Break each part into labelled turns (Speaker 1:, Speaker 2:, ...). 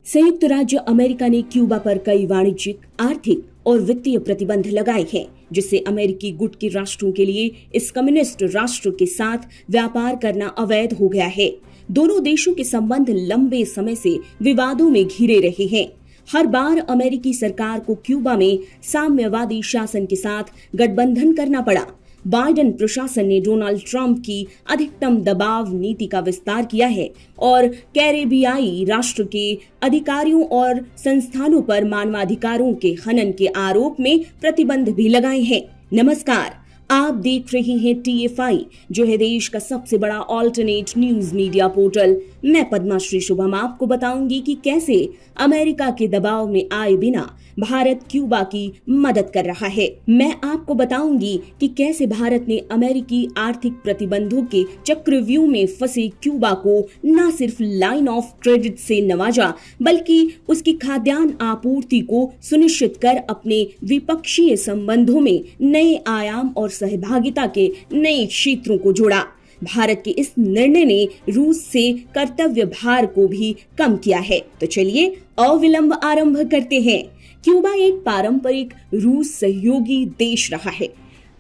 Speaker 1: संयुक्त राज्य अमेरिका ने क्यूबा पर कई वाणिज्यिक, आर्थिक और वित्तीय प्रतिबंध लगाए हैं, जिससे अमेरिकी गुट के राष्ट्रों के लिए इस कम्युनिस्ट राष्ट्र के साथ व्यापार करना अवैध हो गया है। दोनों देशों के संबंध लंबे समय से विवादों में घिरे रहे हैं। हर बार अमेरिकी सरकार को क्यूबा में साम्यवादी शासन के साथ गठबंधन करना पड़ा। बाइडेन प्रशासन ने डोनाल्ड ट्रंप की अधिकतम दबाव नीति का विस्तार किया है और कैरेबियाई राष्ट्र के अधिकारियों और संस्थानों पर मानवाधिकारों के हनन के आरोप में प्रतिबंध भी लगाए हैं। नमस्कार, आप देख रहे हैं TFI, जो है देश का सबसे बड़ा ऑल्टरनेट न्यूज मीडिया पोर्टल। मैं पद्माश्री शुभम आपको बताऊंगी कि कैसे अमेरिका के दबाव में आए बिना भारत क्यूबा की मदद कर रहा है। मैं आपको बताऊंगी कि कैसे भारत ने अमेरिकी आर्थिक प्रतिबंधों के चक्रव्यूह में फंसे क्यूबा को न सिर्फ लाइन ऑफ क्रेडिट से नवाजा, बल्कि उसकी खाद्यान्न आपूर्ति को सुनिश्चित कर अपने द्विपक्षीय संबंधों में नए आयाम और सहभागिता के नए क्षेत्रों को जोड़ा। भारत के इस निर्णय ने रूस से कर्तव्य भार को भी कम किया है। तो चलिए अविलंब आरंभ करते हैं। क्यूबा एक पारंपरिक रूस सहयोगी देश रहा है।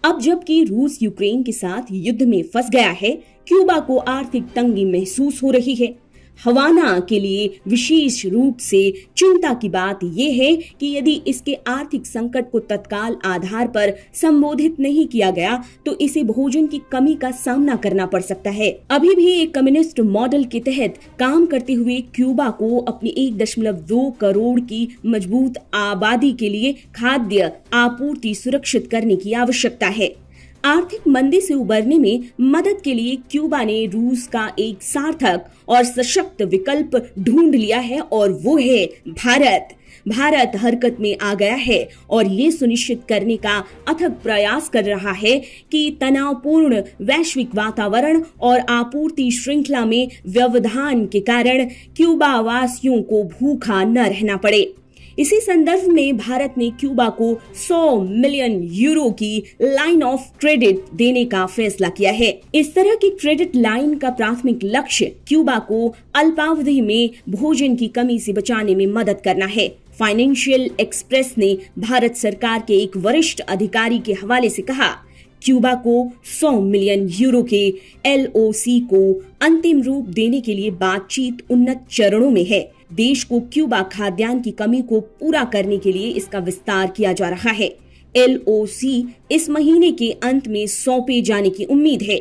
Speaker 1: अब जबकि रूस यूक्रेन के साथ युद्ध में फंस गया है, क्यूबा को आर्थिक तंगी महसूस हो रही है। हवाना के लिए विशेष रूप से चिंता की बात यह है कि यदि इसके आर्थिक संकट को तत्काल आधार पर संबोधित नहीं किया गया तो इसे भोजन की कमी का सामना करना पड़ सकता है। अभी भी एक कम्युनिस्ट मॉडल के तहत काम करते हुए क्यूबा को अपनी 1.2 करोड़ की मजबूत आबादी के लिए खाद्य आपूर्ति सुरक्षित करने की आवश्यकता है। आर्थिक मंदी से उबरने में मदद के लिए क्यूबा ने रूस का एक सार्थक और सशक्त विकल्प ढूंढ लिया है और वो है भारत। भारत हरकत में आ गया है और ये सुनिश्चित करने का अथक प्रयास कर रहा है कि तनावपूर्ण वैश्विक वातावरण और आपूर्ति श्रृंखला में व्यवधान के कारण क्यूबा वासियों को भूखा न रहना पड़े। इसी संदर्भ में भारत ने क्यूबा को 100 मिलियन यूरो की लाइन ऑफ क्रेडिट देने का फैसला किया है। इस तरह की क्रेडिट लाइन का प्राथमिक लक्ष्य क्यूबा को अल्पावधि में भोजन की कमी से बचाने में मदद करना है। फाइनेंशियल एक्सप्रेस ने भारत सरकार के एक वरिष्ठ अधिकारी के हवाले से कहा, क्यूबा को 100 मिलियन यूरो के LOC को अंतिम रूप देने के लिए बातचीत उन्नत चरणों में है। देश को क्यूबा खाद्यान्न की कमी को पूरा करने के लिए इसका विस्तार किया जा रहा है। LOC इस महीने के अंत में सौंपे जाने की उम्मीद है।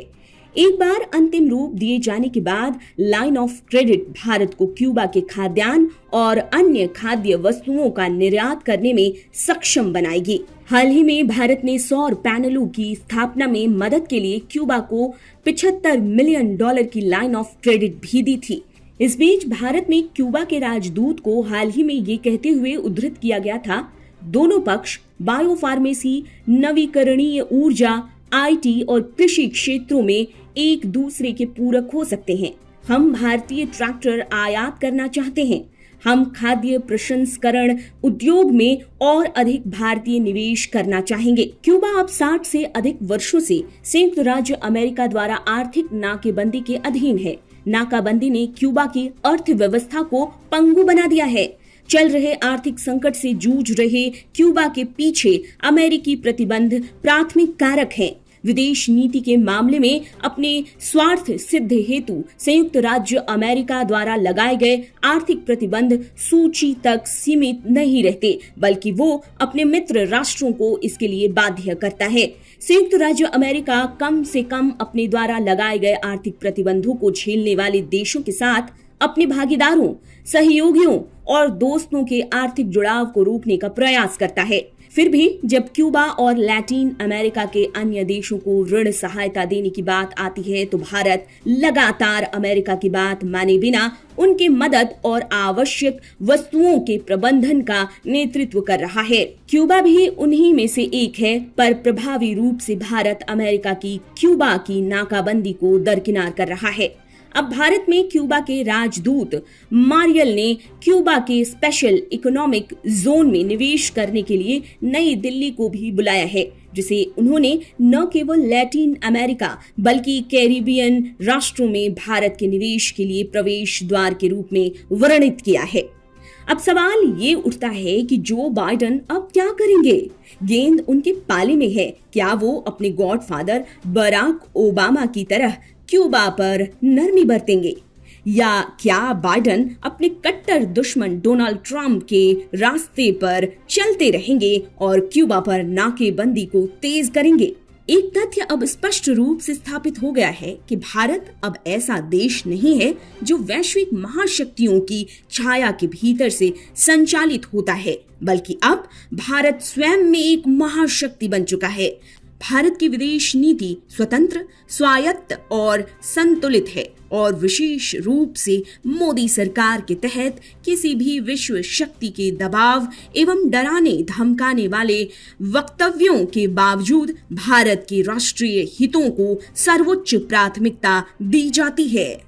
Speaker 1: एक बार अंतिम रूप दिए जाने के बाद लाइन ऑफ क्रेडिट भारत को क्यूबा के खाद्यान्न और अन्य खाद्य वस्तुओं का निर्यात करने में सक्षम बनाएगी। हाल ही में भारत ने सौर पैनलों की स्थापना में मदद के लिए क्यूबा को $75 मिलियन की लाइन ऑफ क्रेडिट भी दी थी। इस बीच भारत में क्यूबा के राजदूत को हाल ही में ये कहते हुए उद्धृत किया गया था, दोनों पक्ष बायोफार्मेसी, नवीकरणीय ऊर्जा, IT और कृषि क्षेत्रों में एक दूसरे के पूरक हो सकते हैं। हम भारतीय ट्रैक्टर आयात करना चाहते हैं। हम खाद्य प्रसंस्करण उद्योग में और अधिक भारतीय निवेश करना चाहेंगे। क्यूबा अब 60 से अधिक वर्षों से संयुक्त राज्य अमेरिका द्वारा आर्थिक नाकेबंदी के अधीन है। नाकाबंदी ने क्यूबा की अर्थव्यवस्था को पंगु बना दिया है। चल रहे आर्थिक संकट से जूझ रहे क्यूबा के पीछे अमेरिकी प्रतिबंध प्राथमिक कारक हैं। विदेश नीति के मामले में अपने स्वार्थ सिद्ध हेतु संयुक्त राज्य अमेरिका द्वारा लगाए गए आर्थिक प्रतिबंध सूची तक सीमित नहीं रहते, बल्कि वो अपने मित्र राष्ट्रों को इसके लिए बाध्य करता है। संयुक्त राज्य अमेरिका कम से कम अपने द्वारा लगाए गए आर्थिक प्रतिबंधों को झेलने वाले देशों के साथ अपने भागीदारों, सहयोगियों और दोस्तों के आर्थिक जुड़ाव को रोकने का प्रयास करता है। फिर भी जब क्यूबा और लैटिन अमेरिका के अन्य देशों को ऋण सहायता देने की बात आती है तो भारत लगातार अमेरिका की बात माने बिना उनके मदद और आवश्यक वस्तुओं के प्रबंधन का नेतृत्व कर रहा है। क्यूबा भी उन्हीं में से एक है, पर प्रभावी रूप से भारत अमेरिका की क्यूबा की नाकाबंदी को दरकिनार कर रहा है। अब भारत में क्यूबा के राजदूत मारियल ने क्यूबा के स्पेशल इकोनॉमिक जोन में निवेश करने के लिए नई दिल्ली को भी बुलाया है, जिसे उन्होंने न केवल लैटिन अमेरिका बल्कि कैरिबियन राष्ट्रों में भारत के निवेश के लिए प्रवेश द्वार के रूप में वर्णित किया है। अब सवाल ये उठता है कि जो बाइडेन अब क्या करेंगे। गेंद उनके पाले में है। क्या वो अपने गॉडफादर बराक ओबामा की तरह क्यूबा पर नरमी बरतेंगे, या क्या बाइडेन अपने कट्टर दुश्मन डोनाल्ड ट्रंप के रास्ते पर चलते रहेंगे और क्यूबा पर नाकेबंदी को तेज करेंगे। एक तथ्य अब स्पष्ट रूप से स्थापित हो गया है कि भारत अब ऐसा देश नहीं है जो वैश्विक महाशक्तियों की छाया के भीतर से संचालित होता है, बल्कि अब भारत स्वयं में एक महाशक्ति बन चुका है। भारत की विदेश नीति स्वतंत्र, स्वायत्त और संतुलित है और विशेष रूप से मोदी सरकार के तहत किसी भी विश्व शक्ति के दबाव एवं डराने धमकाने वाले वक्तव्यों के बावजूद भारत के राष्ट्रीय हितों को सर्वोच्च प्राथमिकता दी जाती है।